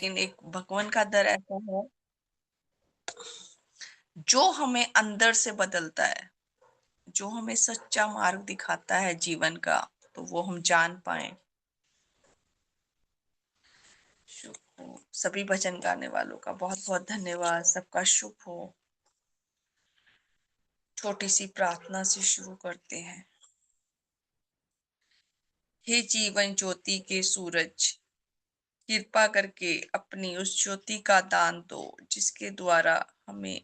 लेकिन एक भगवान का दर ऐसा है जो हमें अंदर से बदलता है, जो हमें सच्चा मार्ग दिखाता है जीवन का, तो वो हम जान पाए। शुभ हो। सभी भजन गाने वालों का बहुत बहुत धन्यवाद। सबका शुभ हो। छोटी सी प्रार्थना से शुरू करते हैं। हे जीवन ज्योति के सूरज, कृपा करके अपनी उस ज्योति का दान दो जिसके द्वारा हमें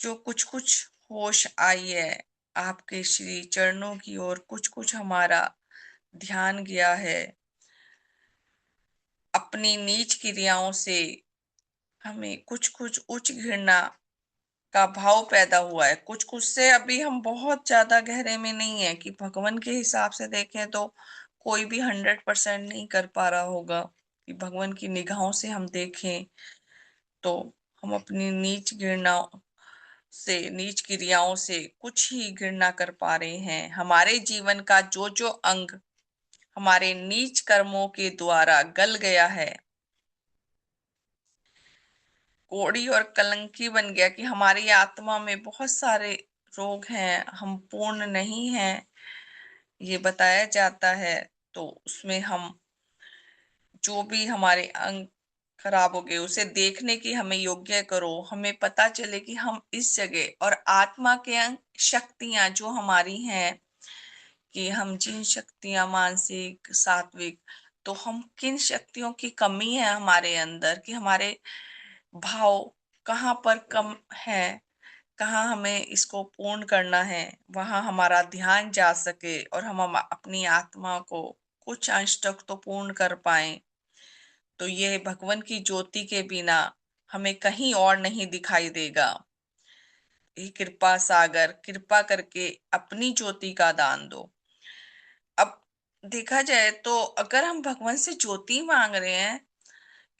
जो कुछ कुछ होश आई है, आपके श्री चरणों की ओर कुछ कुछ हमारा ध्यान गया है। अपनी नीच क्रियाओं से हमें कुछ कुछ उच्च घृणा का भाव पैदा हुआ है। कुछ कुछ से अभी हम बहुत ज्यादा गहरे में नहीं है कि भगवान के हिसाब से देखें तो कोई भी 100% नहीं कर पा रहा होगा कि भगवान की निगाहों से हम देखें तो हम अपनी नीच घृणा से, नीच क्रियाओं से कुछ ही घृणा कर पा रहे हैं। हमारे जीवन का जो जो अंग हमारे नीच कर्मों के द्वारा गल गया है, कोड़ी और कलंकी बन गया, कि हमारी आत्मा में बहुत सारे रोग हैं, हम पूर्ण नहीं हैं, ये बताया जाता है। तो उसमें हम जो भी हमारे अंग खराब हो गए उसे देखने की हमें योग्य करो। हमें पता चले कि हम इस जगह, और आत्मा के अंग शक्तियां जो हमारी हैं, कि हम जिन शक्तियां मानसिक सात्विक, तो हम किन शक्तियों की कमी है हमारे अंदर, कि हमारे भाव कहाँ पर कम है, कहाँ हमें इसको पूर्ण करना है, वहां हमारा ध्यान जा सके और हम अपनी आत्मा को कुछ अंश तक तो पूर्ण कर पाए। तो ये भगवान की ज्योति के बिना हमें कहीं और नहीं दिखाई देगा। हे कृपा सागर, कृपा करके अपनी ज्योति का दान दो। अब देखा जाए तो अगर हम भगवान से ज्योति मांग रहे हैं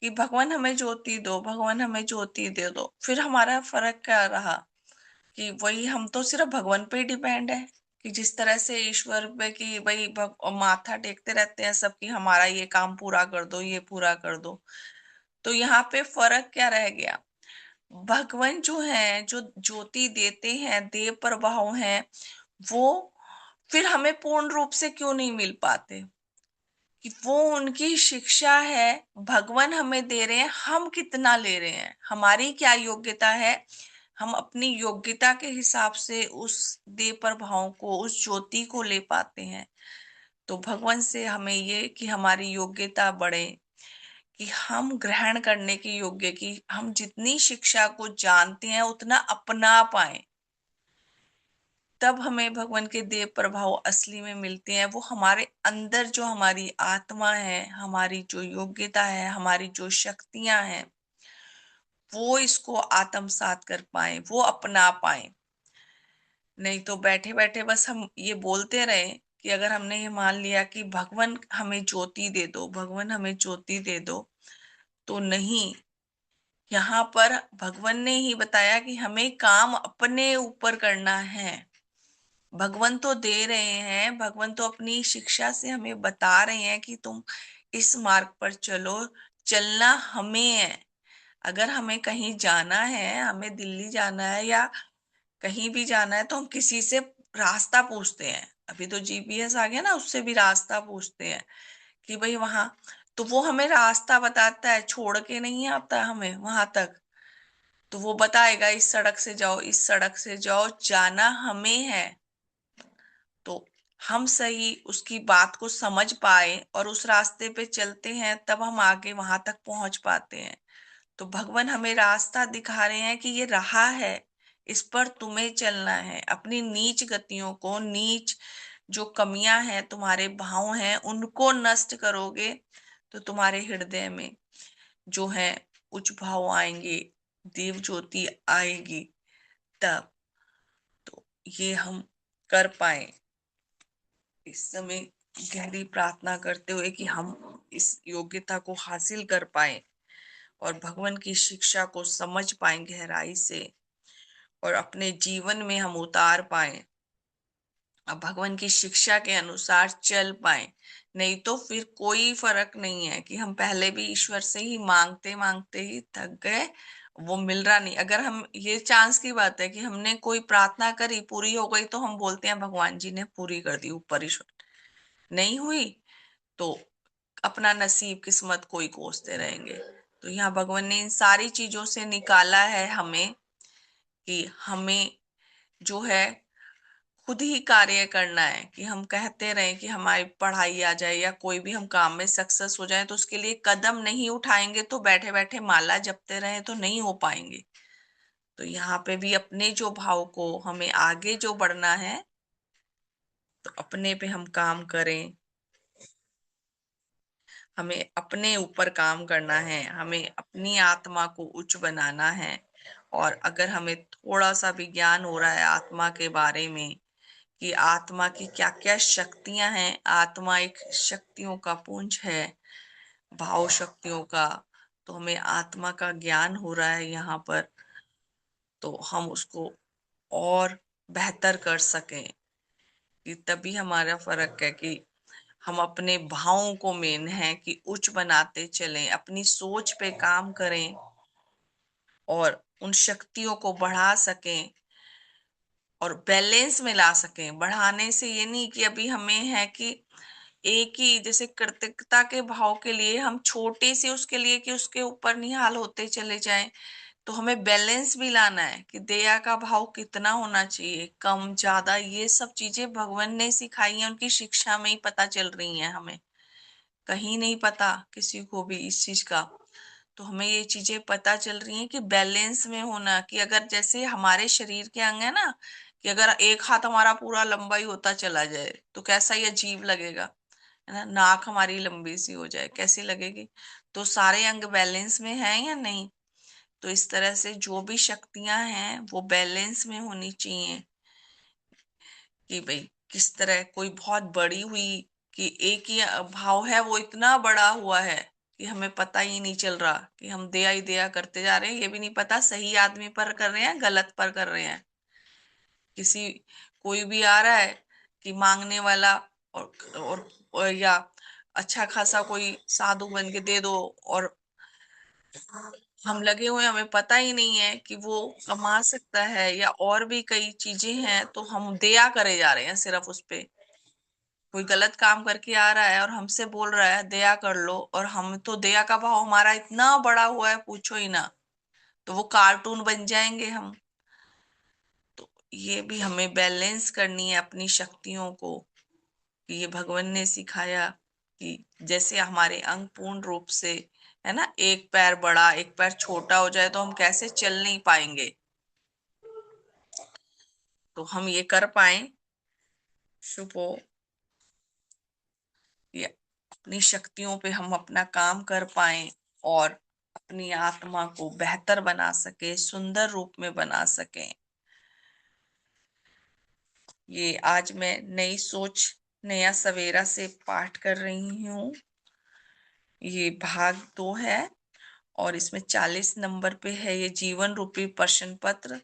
कि भगवान हमें ज्योति दो, भगवान हमें ज्योति दे दो, फिर हमारा फर्क क्या रहा? कि वही हम तो सिर्फ भगवान पे ही डिपेंड है, कि जिस तरह से ईश्वर पे कि भाई माथा टेकते रहते हैं सबकी, हमारा ये काम पूरा कर दो, ये पूरा कर दो। तो यहाँ पे फर्क क्या रह गया? भगवान जो है, जो ज्योति देते हैं, देव प्रभाव हैं, वो फिर हमें पूर्ण रूप से क्यों नहीं मिल पाते? कि वो उनकी शिक्षा है, भगवान हमें दे रहे हैं, हम कितना ले रहे हैं, हमारी क्या योग्यता है, हम अपनी योग्यता के हिसाब से उस देव प्रभाव को, उस ज्योति को ले पाते हैं। तो भगवान से हमें ये कि हमारी योग्यता बढ़े, कि हम ग्रहण करने के योग्य, कि हम जितनी शिक्षा को जानते हैं उतना अपना पाए, तब हमें भगवान के देव प्रभाव असली में मिलते हैं। वो हमारे अंदर जो हमारी आत्मा है, हमारी जो योग्यता है, हमारी जो शक्तियां हैं, वो इसको आत्मसात कर पाए, वो अपना पाए। नहीं तो बैठे बैठे बस हम ये बोलते रहे, कि अगर हमने ये मान लिया कि भगवान हमें ज्योति दे दो, भगवान हमें ज्योति दे दो, तो नहीं। यहाँ पर भगवान ने ही बताया कि हमें काम अपने ऊपर करना है। भगवान तो दे रहे हैं, भगवान तो अपनी शिक्षा से हमें बता रहे हैं कि तुम इस मार्ग पर चलो। चलना हमें है। अगर हमें कहीं जाना है, हमें दिल्ली जाना है या कहीं भी जाना है, तो हम किसी से रास्ता पूछते हैं। अभी तो जीपीएस आ गया ना, उससे भी रास्ता पूछते हैं कि भाई वहां, तो वो हमें रास्ता बताता है, छोड़ के नहीं आता हमें वहां तक। तो वो बताएगा इस सड़क से जाओ, इस सड़क से जाओ, जाना हमें है। तो हम सही उसकी बात को समझ पाए और उस रास्ते पे चलते हैं, तब हम आगे वहां तक पहुंच पाते हैं। तो भगवान हमें रास्ता दिखा रहे हैं कि ये रहा है, इस पर तुम्हें चलना है। अपनी नीच गतियों को, नीच जो कमियां हैं, तुम्हारे भाव हैं, उनको नष्ट करोगे तो तुम्हारे हृदय में जो है उच्च भाव आएंगे, देव ज्योति आएगी। तब तो ये हम कर पाए। इस समय गहरी प्रार्थना करते हुए कि हम इस योग्यता को हासिल कर पाए और भगवान की शिक्षा को समझ पाए गहराई से, और अपने जीवन में हम उतार पाए। अब भगवान की शिक्षा के अनुसार चल पाए। नहीं तो फिर कोई फर्क नहीं है कि हम पहले भी ईश्वर से ही मांगते मांगते ही थक गए, वो मिल रहा नहीं। अगर हम, ये चांस की बात है कि हमने कोई प्रार्थना करी, पूरी हो गई, तो हम बोलते हैं भगवान जी ने पूरी कर दी, ऊपर ईश्वर। नहीं हुई तो अपना नसीब किस्मत कोई कोसते रहेंगे। तो यहाँ भगवान ने इन सारी चीजों से निकाला है हमें कि हमें जो है खुद ही कार्य करना है। कि हम कहते रहें कि हमारी पढ़ाई आ जाए या कोई भी हम काम में सक्सेस हो जाए, तो उसके लिए कदम नहीं उठाएंगे तो बैठे बैठे माला जपते रहें तो नहीं हो पाएंगे। तो यहाँ पे भी अपने जो भाव को हमें आगे जो बढ़ना है, तो अपने पे हम काम करें। हमें अपने ऊपर काम करना है, हमें अपनी आत्मा को उच्च बनाना है। और अगर हमें थोड़ा सा भी ज्ञान हो रहा है आत्मा के बारे में कि आत्मा की क्या क्या शक्तियां हैं, आत्मा एक शक्तियों का पुंज है, भाव शक्तियों का, तो हमें आत्मा का ज्ञान हो रहा है यहाँ पर, तो हम उसको और बेहतर कर सकें। कि तभी हमारा फर्क है कि हम अपने भावों को मेन है कि उच्च बनाते चलें, अपनी सोच पे काम करें और उन शक्तियों को बढ़ा सकें और बैलेंस में ला सकें। बढ़ाने से ये नहीं कि अभी हमें है कि एक ही, जैसे कृतज्ञता के भाव के लिए हम छोटे से उसके लिए कि उसके ऊपर निहाल होते चले जाएं, तो हमें बैलेंस भी लाना है कि दया का भाव कितना होना चाहिए, कम ज्यादा, ये सब चीजें भगवान ने सिखाई है, उनकी शिक्षा में ही पता चल रही है हमें, कहीं नहीं पता किसी को भी इस चीज का। तो हमें ये चीजें पता चल रही हैं कि बैलेंस में होना, कि अगर जैसे हमारे शरीर के अंग है ना, कि अगर एक हाथ हमारा पूरा लंबा ही होता चला जाए तो कैसा ही अजीब लगेगा, है ना। नाक हमारी लंबी सी हो जाए कैसी लगेगी। तो सारे अंग बैलेंस में हैं या नहीं। तो इस तरह से जो भी शक्तियां हैं वो बैलेंस में होनी चाहिए। कि भाई किस तरह कोई बहुत बड़ी हुई, कि एक ही भाव है वो इतना बड़ा हुआ है कि हमें पता ही नहीं चल रहा, कि हम दया ही दया करते जा रहे हैं, ये भी नहीं पता सही आदमी पर कर रहे हैं गलत पर कर रहे हैं। किसी, कोई भी आ रहा है कि मांगने वाला, और या अच्छा खासा कोई साधु बन के दे दो, और हम लगे हुए हैं, हमें पता ही नहीं है कि वो कमा सकता है या और भी कई चीजें हैं, तो हम दया करे जा रहे हैं सिर्फ उस पे। कोई गलत काम करके आ रहा है और हमसे बोल रहा है दया कर लो, और हम तो दया का भाव हमारा इतना बड़ा हुआ है पूछो ही ना, तो वो कार्टून बन जाएंगे हम। तो ये भी हमें बैलेंस करनी है अपनी शक्तियों को। कि ये भगवान ने सिखाया कि जैसे हमारे अंग पूर्ण रूप से, है ना, एक पैर बड़ा एक पैर छोटा हो जाए तो हम कैसे चल नहीं पाएंगे। तो हम ये कर पाए शुभ, ये अपनी शक्तियों पे हम अपना काम कर पाए और अपनी आत्मा को बेहतर बना सके, सुंदर रूप में बना सके। ये आज मैं नई सोच नया सवेरा से पाठ कर रही हूँ। ये भाग 2 है और इसमें 40 नंबर पे है ये जीवन रूपी प्रश्न पत्र।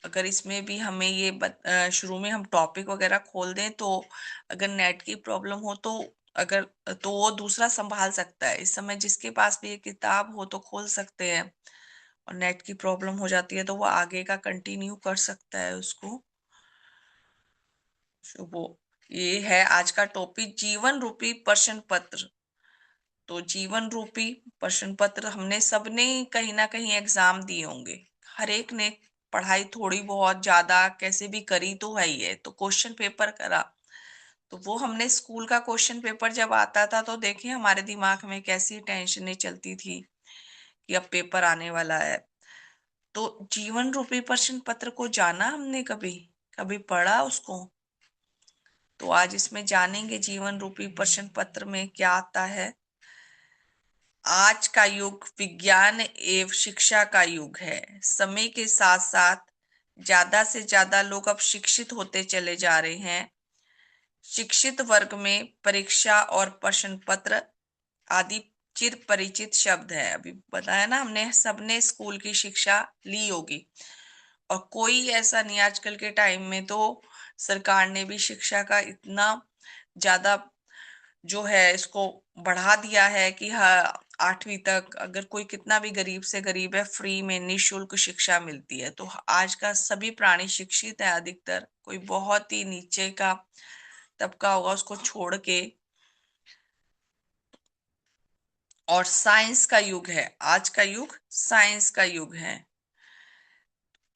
अगर इसमें भी हमें ये शुरू में हम टॉपिक वगैरह खोल दें तो अगर नेट की प्रॉब्लम हो तो, अगर, तो वो दूसरा संभाल सकता है। इस समय जिसके पास भी ये किताब हो तो खोल सकते हैं, और नेट की प्रॉब्लम हो जाती है तो वो आगे का कंटिन्यू कर सकता है उसको। वो, ये है आज का टॉपिक जीवन रूपी प्रश्न पत्र। तो जीवन रूपी प्रश्न पत्र हमने सबने कहीं ना कहीं एग्जाम दिए होंगे, हर एक ने पढ़ाई थोड़ी बहुत ज्यादा कैसे भी करी तो है ही है, तो क्वेश्चन पेपर करा। तो वो हमने स्कूल का क्वेश्चन पेपर जब आता था तो देखे हमारे दिमाग में कैसी टेंशनें चलती थी कि अब पेपर आने वाला है। तो जीवन रूपी प्रश्न पत्र को जाना हमने कभी, कभी पढ़ा उसको। तो आज इसमें जानेंगे जीवन रूपी प्रश्न पत्र में क्या आता है। आज का युग विज्ञान एवं शिक्षा का युग है। समय के साथ साथ ज्यादा से ज्यादा लोग अब शिक्षित होते चले जा रहे हैं। शिक्षित वर्ग में परीक्षा और प्रश्न पत्र आदि चिर परिचित शब्द है। अभी बताया ना हमने, सबने स्कूल की शिक्षा ली होगी, और कोई ऐसा नहीं आजकल के टाइम में तो सरकार ने भी शिक्षा का इतना ज्यादा जो है इसको बढ़ा दिया है कि हाँ, 8वीं तक अगर कोई कितना भी गरीब से गरीब है, फ्री में निशुल्क शिक्षा मिलती है। तो आज का सभी प्राणी शिक्षित है, अधिकतर कोई बहुत ही नीचे का तबका होगा उसको छोड़ के। और साइंस का युग है, आज का युग साइंस का युग है।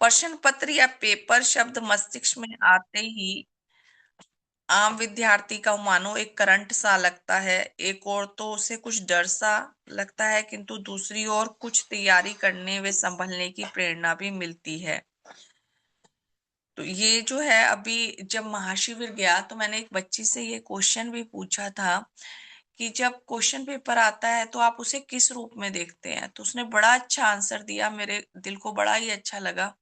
प्रश्न पत्र या पेपर शब्द मस्तिष्क में आते ही आम विद्यार्थी का मानो एक करंट सा लगता है। एक और तो उसे कुछ डर सा लगता है, किंतु दूसरी ओर कुछ तैयारी करने व संभलने की प्रेरणा भी मिलती है। तो ये जो है, अभी जब महाशिविर गया तो मैंने एक बच्ची से ये क्वेश्चन भी पूछा था कि जब क्वेश्चन पेपर आता है तो आप उसे किस रूप में देखते हैं। तो उसने बड़ा अच्छा आंसर दिया, मेरे दिल को बड़ा ही अच्छा लगा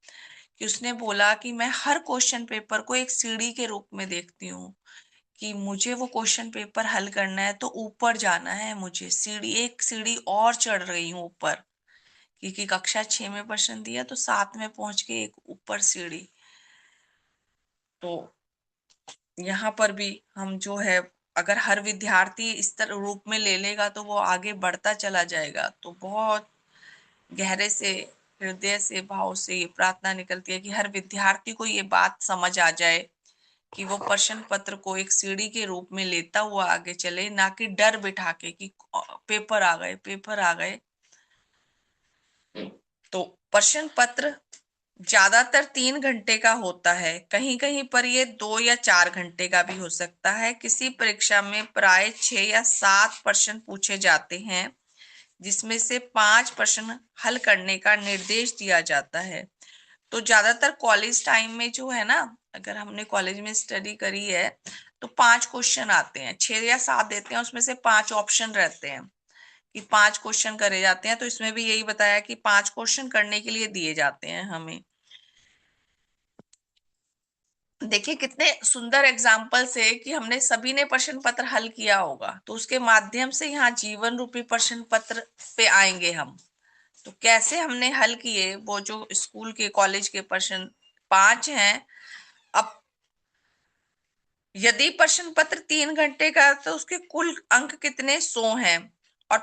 कि उसने बोला कि मैं हर क्वेश्चन पेपर को एक सीढ़ी के रूप में देखती हूँ, कि मुझे वो क्वेश्चन पेपर हल करना है तो ऊपर जाना है, मुझे सीढ़ी एक सीढ़ी और चढ़ रही हूँ ऊपर, क्योंकि कक्षा 6 में प्रश्न दिया तो 7 में पहुंच के एक ऊपर सीढ़ी। तो यहाँ पर भी हम जो है, अगर हर विद्यार्थी इस तरह रूप में ले लेगा तो वो आगे बढ़ता चला जाएगा। तो बहुत गहरे से हृदय से भाव से ये प्रार्थना निकलती है कि हर विद्यार्थी को ये बात समझ आ जाए कि वो प्रश्न पत्र को एक सीढ़ी के रूप में लेता हुआ आगे चले, ना कि डर बिठा के कि पेपर आ गए, पेपर आ गए। तो प्रश्न पत्र ज्यादातर 3 घंटे का होता है, कहीं कहीं पर ये 2 या 4 घंटे का भी हो सकता है। किसी परीक्षा में प्राय 6 या 7 प्रश्न पूछे जाते हैं, जिसमें से 5 प्रश्न हल करने का निर्देश दिया जाता है। तो ज्यादातर कॉलेज टाइम में जो है ना, अगर हमने कॉलेज में स्टडी करी है तो 5 क्वेश्चन आते हैं, 6 या 7 देते हैं, उसमें से 5 ऑप्शन रहते हैं कि 5 क्वेश्चन करे जाते हैं। तो इसमें भी यही बताया कि 5 क्वेश्चन करने के लिए दिए जाते हैं हमें। देखिए कितने सुंदर एग्जाम्पल से कि हमने सभी ने प्रश्न पत्र हल किया होगा, तो उसके माध्यम से यहाँ जीवन रूपी प्रश्न पत्र पे आएंगे हम। तो कैसे हमने हल किए वो जो स्कूल के कॉलेज के प्रश्न 5 हैं। अब यदि प्रश्न पत्र 3 घंटे का है, तो उसके कुल अंक कितने 100 हैं, और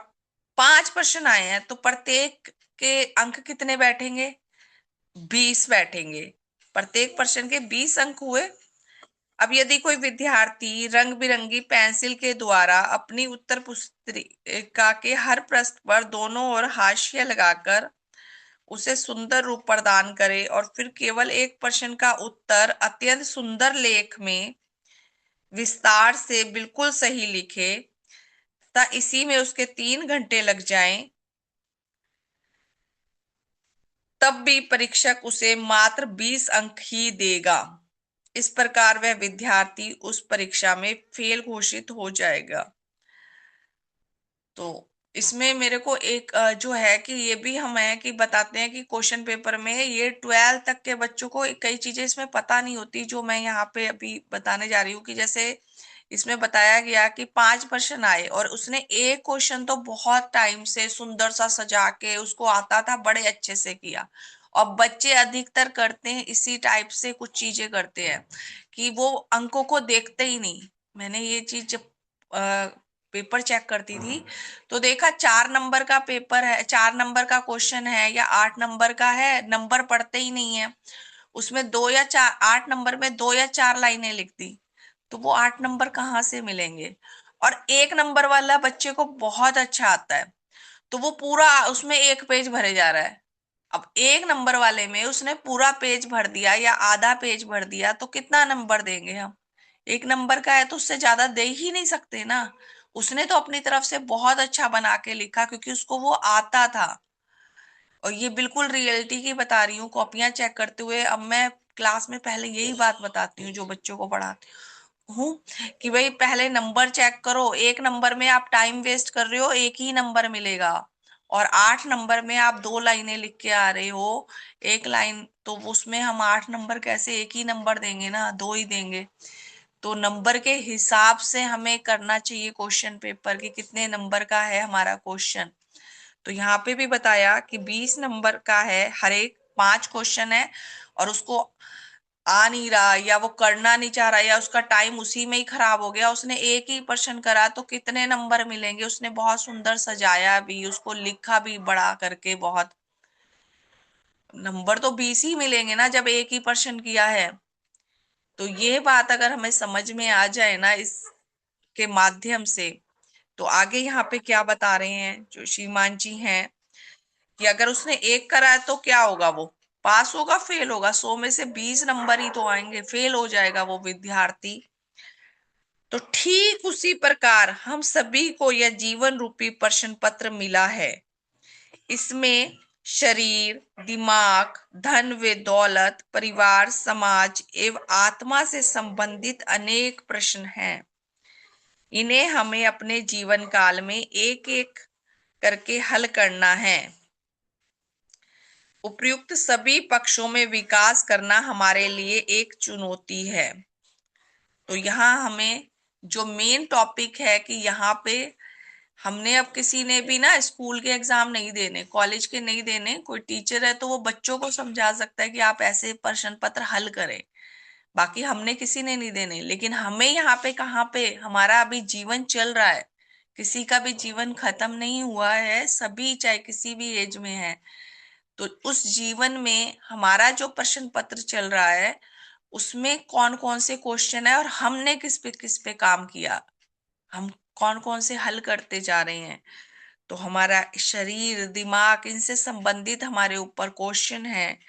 5 प्रश्न आए हैं तो प्रत्येक के अंक कितने बैठेंगे, 20 बैठेंगे। प्रत्येक प्रश्न के 20 अंक हुए। अब यदि कोई विद्यार्थी रंग बिरंगी पेंसिल के द्वारा अपनी उत्तर पुस्तिका के हर पृष्ठ पर दोनों ओर हाशिया लगाकर उसे सुंदर रूप प्रदान करे और फिर केवल एक प्रश्न का उत्तर अत्यंत सुंदर लेख में विस्तार से बिल्कुल सही लिखे, ता इसी में उसके 3 घंटे लग जाएं, तब भी परीक्षक उसे मात्र 20 अंक ही देगा। इस प्रकार वह विद्यार्थी उस परीक्षा में फेल घोषित हो जाएगा। तो इसमें मेरे को एक जो है कि ये भी हम है कि बताते हैं कि क्वेश्चन पेपर में ये 12 तक के बच्चों को कई चीजें इसमें पता नहीं होती, जो मैं यहाँ पे अभी बताने जा रही हूँ। कि जैसे इसमें बताया गया कि 5 प्रश्न आए और उसने एक क्वेश्चन तो बहुत टाइम से सुंदर सा सजा के उसको आता था, बड़े अच्छे से किया। और बच्चे अधिकतर करते हैं इसी टाइप से कुछ चीजें करते हैं कि वो अंकों को देखते ही नहीं। मैंने ये चीज जब पेपर चेक करती थी तो देखा 4 नंबर का पेपर है, 4 नंबर का क्वेश्चन है या 8 नंबर का है, नंबर पढ़ते ही नहीं है। उसमें 2 या 4, 8 नंबर में 2 या 4 लाइनें लिख दी, तो वो 8 नंबर कहाँ से मिलेंगे। और 1 नंबर वाला बच्चे को बहुत अच्छा आता है, तो वो पूरा उसमें एक पेज भरे जा रहा है। अब 1 नंबर वाले में उसने पूरा पेज भर दिया या आधा पेज भर दिया, तो कितना नंबर देंगे हम। 1 नंबर का है तो उससे ज्यादा दे ही नहीं सकते ना। उसने तो अपनी तरफ से बहुत अच्छा बना के लिखा क्योंकि उसको वो आता था। और ये बिल्कुल रियलिटी की बता रही हूँ, कॉपियां चेक करते हुए। अब मैं क्लास में पहले यही बात बताती हूँ जो बच्चों को पढ़ाती हूँ कि भाई पहले नंबर चेक करो। 1 नंबर में आप टाइम वेस्ट कर रहे हो, एक ही नंबर मिलेगा। और 8 नंबर में आप 2 लाइनें लिख के आ रहे हो, एक लाइन, तो उसमें हम 8 नंबर कैसे, एक ही नंबर देंगे ना, दो ही देंगे। तो नंबर के हिसाब से हमें करना चाहिए क्वेश्चन पेपर कि कितने नंबर का है हमारा क्वेश्चन। तो यहाँ पे भी बताया कि 20 नंबर का है, हर एक 5 क्वेश्चन है और उसको आ नहीं रहा, या वो करना नहीं चाह रहा, या उसका टाइम उसी में ही खराब हो गया, उसने एक ही प्रश्न करा तो कितने नंबर मिलेंगे? उसने बहुत सुंदर सजाया भी, उसको लिखा भी बड़ा करके, बहुत नंबर तो 20 ही मिलेंगे ना जब एक ही प्रश्न किया है। तो ये बात अगर हमें समझ में आ जाए ना इसके माध्यम से, तो आगे यहाँ पे क्या बता रहे हैं जो श्रीमान जी हैं, कि अगर उसने एक करा है तो क्या होगा? वो पास होगा, फेल होगा? 100 में से 20 नंबर ही तो आएंगे, फेल हो जाएगा वो विद्यार्थी। तो ठीक उसी प्रकार हम सभी को यह जीवन रूपी प्रश्न पत्र मिला है। इसमें शरीर, दिमाग, धन व दौलत, परिवार, समाज एवं आत्मा से संबंधित अनेक प्रश्न हैं। इन्हें हमें अपने जीवन काल में एक एक करके हल करना है। उपर्युक्त सभी पक्षों में विकास करना हमारे लिए एक चुनौती है। तो यहाँ हमें जो मेन टॉपिक है कि यहाँ पे हमने, अब किसी ने भी ना स्कूल के एग्जाम नहीं देने, कॉलेज के नहीं देने, कोई टीचर है तो वो बच्चों को समझा सकता है कि आप ऐसे प्रश्न पत्र हल करें, बाकी हमने किसी ने नहीं देने। लेकिन हमें यहाँ पे, कहाँ पे हमारा अभी जीवन चल रहा है, किसी का भी जीवन खत्म नहीं हुआ है, सभी चाहे किसी भी एज में है, तो उस जीवन में हमारा जो प्रश्न पत्र चल रहा है उसमें कौन कौन से क्वेश्चन है और हमने किस पे काम किया, हम कौन कौन से हल करते जा रहे हैं। तो हमारा शरीर, दिमाग, इनसे संबंधित हमारे ऊपर क्वेश्चन है।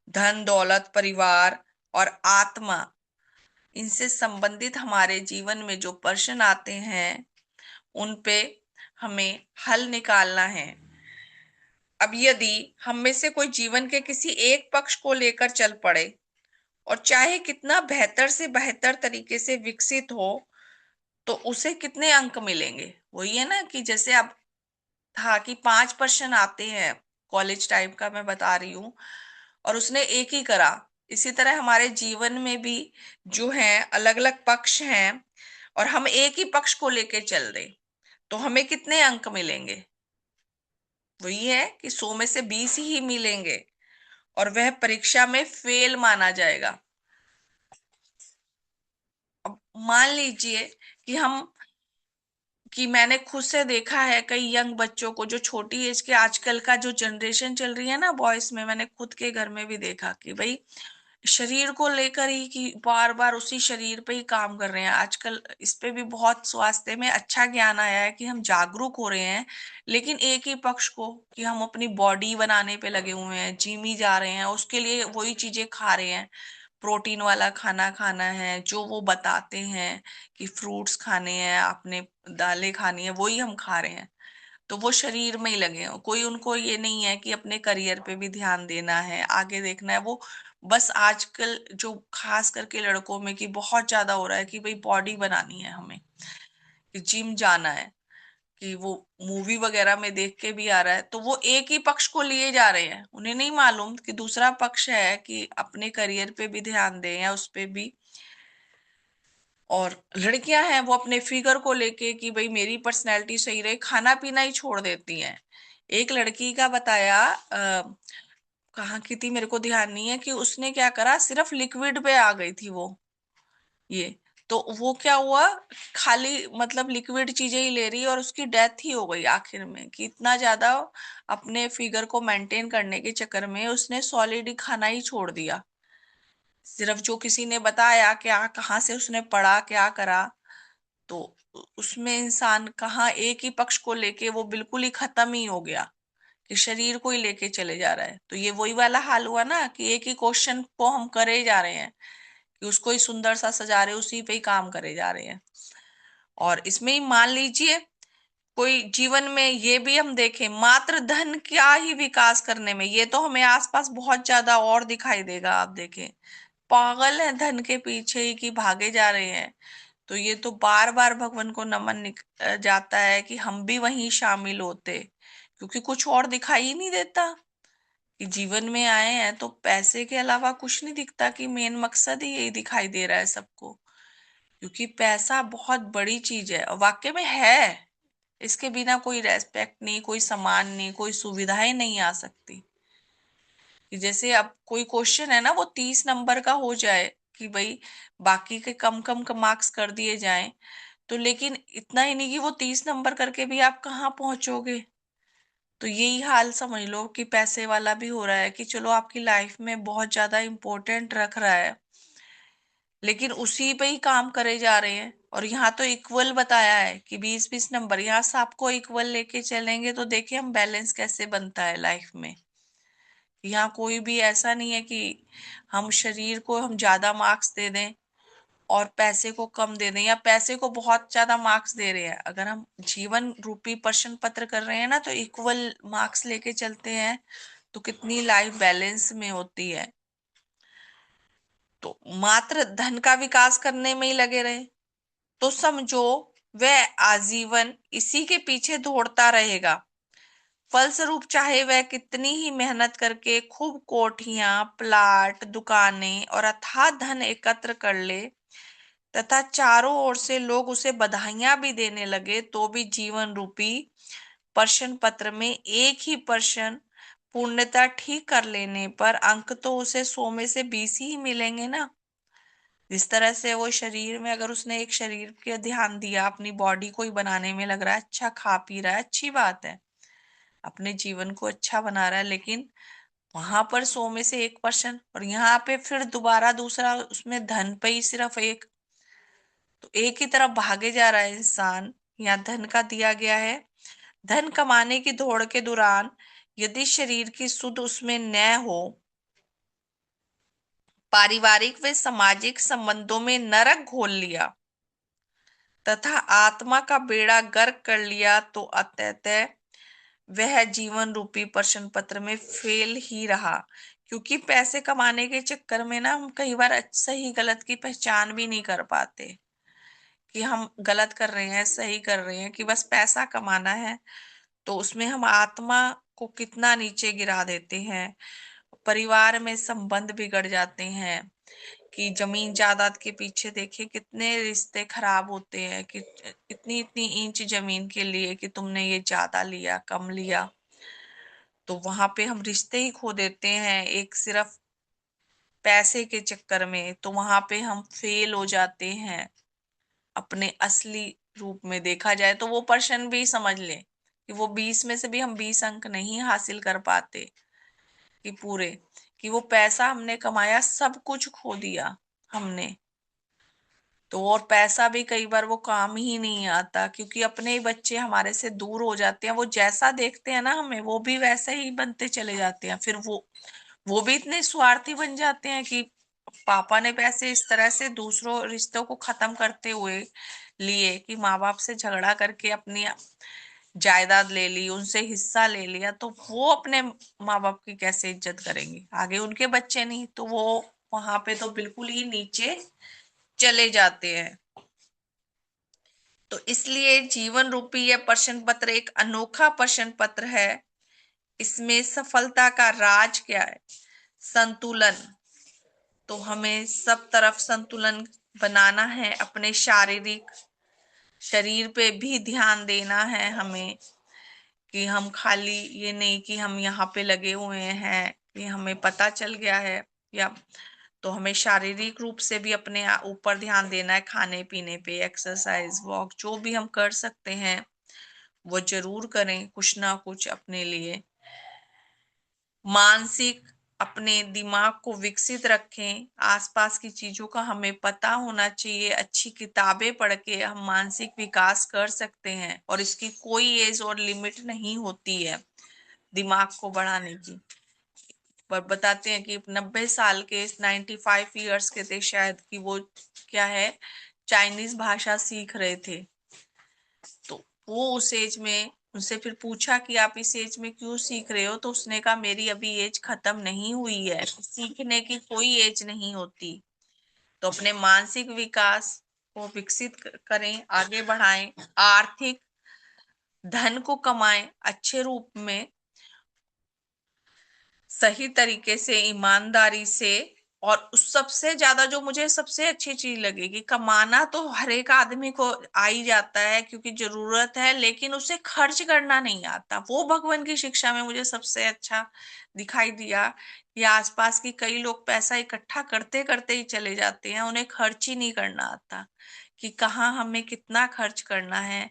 धन, दौलत, परिवार और आत्मा, इनसे संबंधित हमारे जीवन में जो प्रश्न आते हैं उन पे हमें हल निकालना है। अब यदि हम में से कोई जीवन के किसी एक पक्ष को लेकर चल पड़े और चाहे कितना बेहतर से बेहतर तरीके से विकसित हो, तो उसे कितने अंक मिलेंगे? वही है ना कि जैसे अब था कि 5 प्रश्न आते हैं, कॉलेज टाइप का मैं बता रही हूँ, और उसने एक ही करा। इसी तरह हमारे जीवन में भी जो है अलग अलग पक्ष हैं और हम एक ही पक्ष को लेके चल रहे, तो हमें कितने अंक मिलेंगे? वही है कि 100 में से 20 ही मिलेंगे और वह परीक्षा में फेल माना जाएगा। अब मान लीजिए कि हम, कि मैंने खुद से देखा है कई यंग बच्चों को, जो छोटी एज के, आजकल का जो जनरेशन चल रही है ना बॉयज में, मैंने खुद के घर में भी देखा कि भाई शरीर को लेकर ही, कि बार बार उसी शरीर पे ही काम कर रहे हैं। आजकल इस पे भी बहुत स्वास्थ्य में अच्छा ज्ञान आया है कि हम जागरूक हो रहे हैं, लेकिन एक ही पक्ष को, कि हम अपनी बॉडी बनाने पे लगे हुए हैं, जिम ही जा रहे हैं, उसके लिए वही चीजें खा रहे हैं, प्रोटीन वाला खाना खाना है जो वो बताते हैं कि फ्रूट्स खाने हैं, आपने दालें खानी है, वही हम खा रहे हैं। तो वो शरीर में ही लगे हैं, कोई उनको ये नहीं है कि अपने करियर पे भी ध्यान देना है, आगे देखना है। वो बस आजकल जो खास करके लड़कों में कि बहुत ज्यादा हो रहा है कि भाई बॉडी बनानी है हमें, कि जिम जाना है, कि वो मूवी वगैरह में देख के भी आ रहा है, तो वो एक ही पक्ष को लिए जा रहे हैं, उन्हें नहीं मालूम कि दूसरा पक्ष है कि अपने करियर पे भी ध्यान दें या उस पे भी। और लड़कियां हैं वो अपने फिगर को लेके कि भाई मेरी पर्सनैलिटी सही रहे, खाना पीना ही छोड़ देती हैं। एक लड़की का बताया, कहाँ की थी मेरे को ध्यान नहीं है, कि उसने क्या करा, सिर्फ लिक्विड पे आ गई थी वो, ये, तो वो क्या हुआ, खाली मतलब लिक्विड चीजें ही ले रही और उसकी डेथ ही हो गई आखिर में, कि इतना ज्यादा अपने फिगर को मेंटेन करने के चक्कर में उसने सॉलिड खाना ही छोड़ दिया। सिर्फ जो किसी ने बताया, क्या कहाँ से उसने पढ़ा, क्या करा, तो उसमें इंसान कहाँ एक ही पक्ष को लेके वो बिल्कुल ही खत्म ही हो गया, कि शरीर को ही लेके चले जा रहा है। तो ये वही वाला हाल हुआ ना कि एक ही क्वेश्चन को हम करे जा रहे हैं, कि उसको ही सुंदर सा सजा रहे, उसी पे ही काम करे जा रहे हैं। और इसमें ही मान लीजिए कोई जीवन में ये भी हम देखें, मात्र धन क्या ही विकास करने में, ये तो हमें आसपास बहुत ज्यादा और दिखाई देगा। आप देखें, पागल है धन के पीछे ही कि भागे जा रहे हैं। तो ये तो बार बार भगवान को नमन जाता है कि हम भी वहीं शामिल होते, क्योंकि कुछ और दिखाई ही नहीं देता, कि जीवन में आए हैं तो पैसे के अलावा कुछ नहीं दिखता, कि मेन मकसद ही यही दिखाई दे रहा है सबको। क्योंकि पैसा बहुत बड़ी चीज है और वाकई में है, इसके बिना कोई रेस्पेक्ट नहीं, कोई सम्मान नहीं, कोई सुविधाएं नहीं आ सकती। कि जैसे अब कोई क्वेश्चन है ना वो 30 नंबर का हो जाए कि भाई बाकी के कम कम मार्क्स कर दिए जाएं, तो लेकिन इतना ही नहीं कि वो 30 नंबर करके भी आप कहाँ पहुंचोगे। तो यही हाल समझ लो कि पैसे वाला भी हो रहा है कि चलो आपकी लाइफ में बहुत ज्यादा इंपॉर्टेंट रख रहा है, लेकिन उसी पे ही काम करे जा रहे हैं। और यहाँ तो इक्वल बताया है कि 20-20 नंबर, यहाँ सबको इक्वल लेके चलेंगे तो देखिए हम बैलेंस कैसे बनता है लाइफ में। यहाँ कोई भी ऐसा नहीं है कि हम शरीर को हम ज्यादा मार्क्स दे दें और पैसे को कम दे दें, या पैसे को बहुत ज्यादा मार्क्स दे रहे हैं। अगर हम जीवन रूपी प्रश्न पत्र कर रहे हैं ना, तो इक्वल मार्क्स लेके चलते हैं तो कितनी लाइफ बैलेंस में होती है। तो मात्र धन का विकास करने में ही लगे रहे तो समझो वह आजीवन इसी के पीछे दौड़ता रहेगा। फलस्वरूप चाहे वह कितनी ही मेहनत करके खूब कोठियां, प्लाट, दुकानें और अथाह धन एकत्र कर ले तथा चारों ओर से लोग उसे बधाइयां भी देने लगे, तो भी जीवन रूपी प्रश्न पत्र में एक ही प्रश्न पूर्णतः ठीक कर लेने पर अंक तो उसे 100 में से 20 ही मिलेंगे ना। जिस तरह से वो शरीर में, अगर उसने एक शरीर के ध्यान दिया, अपनी बॉडी को ही बनाने में लग रहा है, अच्छा खा पी रहा है, अच्छी बात है, अपने जीवन को अच्छा बना रहा है, लेकिन वहां पर 100 में से 1%, और यहाँ पे फिर दोबारा दूसरा उसमें धन पे ही सिर्फ एक, तो एक ही तरफ भागे जा रहा है इंसान। यहाँ धन का दिया गया है, धन कमाने की दौड़ के दौरान यदि शरीर की सुध उसमें न हो, पारिवारिक व सामाजिक संबंधों में नरक घोल लिया तथा आत्मा का बेड़ा गर्क कर लिया, तो अतः वह जीवन रूपी प्रश्न पत्र में फेल ही रहा। क्योंकि पैसे कमाने के चक्कर में ना हम कई बार सही गलत की पहचान भी नहीं कर पाते कि हम गलत कर रहे हैं सही कर रहे हैं, कि बस पैसा कमाना है। तो उसमें हम आत्मा को कितना नीचे गिरा देते हैं, परिवार में संबंध बिगड़ जाते हैं, कि जमीन जायदाद के पीछे देखिए कितने रिश्ते खराब होते हैं, कि इतनी इतनी इंच जमीन के लिए कि तुमने ये ज्यादा लिया कम लिया, तो वहां पे हम रिश्ते ही खो देते हैं एक सिर्फ पैसे के चक्कर में। तो वहां पे हम फेल हो जाते हैं अपने असली रूप में। देखा जाए तो वो पर्सन भी समझ ले कि वो 20 में से भी हम 20 अंक नहीं हासिल कर पाते कि पूरे, कि वो पैसा हमने कमाया, सब कुछ खो दिया हमने। तो और पैसा भी कई बार वो काम ही नहीं आता, क्योंकि अपने ही बच्चे हमारे से दूर हो जाते हैं, वो जैसा देखते हैं ना हमें वो भी वैसे ही बनते चले जाते हैं। फिर वो भी इतने स्वार्थी बन जाते हैं कि पापा ने पैसे इस तरह से दूसरों रिश्तों को खत्म करते हुए लिए कि माँ बाप से झगड़ा करके अपनी जायदाद ले ली, उनसे हिस्सा ले लिया, तो वो अपने माँ बाप की कैसे इज्जत करेंगे, आगे उनके बच्चे नहीं, तो वो वहां पे तो बिल्कुल ही नीचे चले जाते हैं। तो इसलिए जीवन रूपी यह प्रश्न पत्र एक अनोखा प्रश्न पत्र है। इसमें सफलता का राज क्या है? संतुलन। तो हमें सब तरफ संतुलन बनाना है, अपने शारीरिक शरीर पे भी ध्यान देना है हमें, कि हम खाली ये नहीं कि हम यहाँ पे लगे हुए हैं कि हमें पता चल गया है, या तो हमें शारीरिक रूप से भी अपने ऊपर ध्यान देना है, खाने पीने पे, एक्सरसाइज, वॉक, जो भी हम कर सकते हैं वो जरूर करें, कुछ ना कुछ अपने लिए। मानसिक अपने दिमाग को विकसित रखें, आसपास की चीजों का हमें पता होना चाहिए, अच्छी किताबें पढ़ के हम मानसिक विकास कर सकते हैं, और इसकी कोई एज और लिमिट नहीं होती है दिमाग को बढ़ाने की। पर बताते हैं कि 90 साल के, 95 ईयर्स के थे शायद, कि वो क्या है, चाइनीज भाषा सीख रहे थे। तो वो उस एज में, उनसे फिर पूछा कि आप इस एज में क्यों सीख रहे हो, तो उसने कहा मेरी अभी एज खत्म नहीं हुई है, सीखने की कोई एज नहीं होती। तो अपने मानसिक विकास को विकसित करें, आगे बढ़ाएं, आर्थिक धन को कमाएं अच्छे रूप में, सही तरीके से, ईमानदारी से, और उस सबसे ज्यादा जो मुझे सबसे अच्छी चीज लगेगी, कमाना तो हर एक आदमी को आ ही जाता है क्योंकि जरूरत है, लेकिन उसे खर्च करना नहीं आता। वो भगवान की शिक्षा में मुझे सबसे अच्छा दिखाई दिया कि आसपास की कई लोग पैसा इकट्ठा करते करते ही चले जाते हैं, उन्हें खर्च ही नहीं करना आता कि कहाँ हमें कितना खर्च करना है।